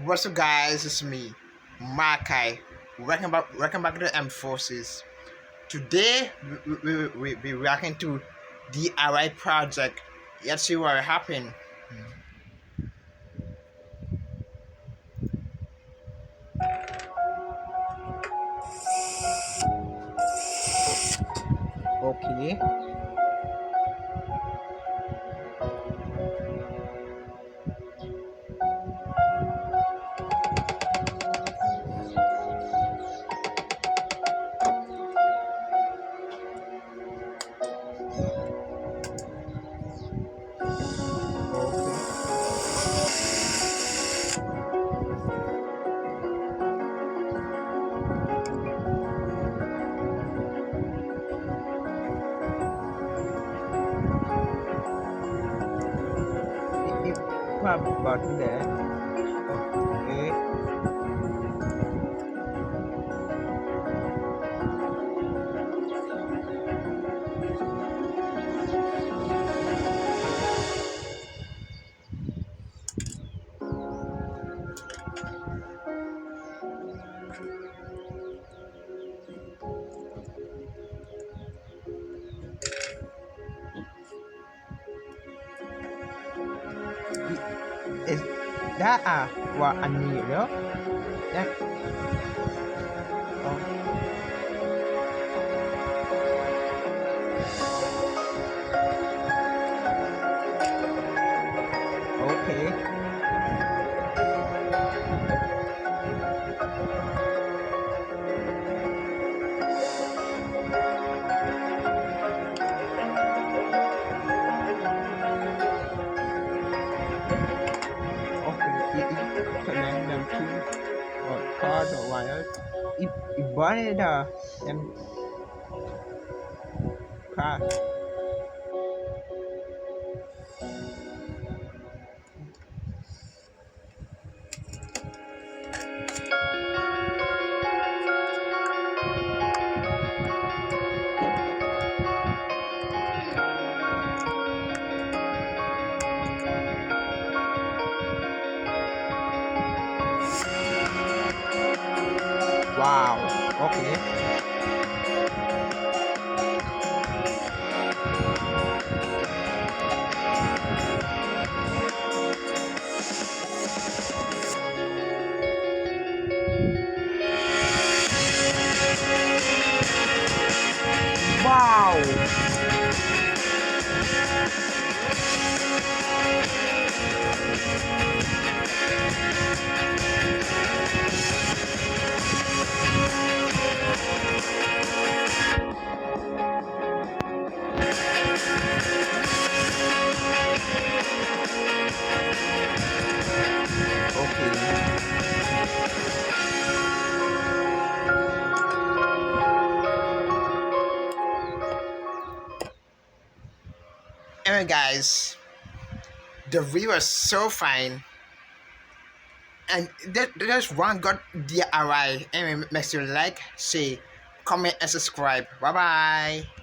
What's up, guys? It's me, Makai. Welcome back to the M Forces. Today, we be reacting to DIY project. Let's see what happened. Okay. Okay. What about that? Okay. Is that what I need? No? That. Oh, okay. Okay. It connect them to cord or wire. It burned them car. Wow. Okay. Wow. Okay. Anyway, guys, the view was so fine. And there's one got DIY. Anyway, make sure to like, share, comment, and subscribe. Bye bye.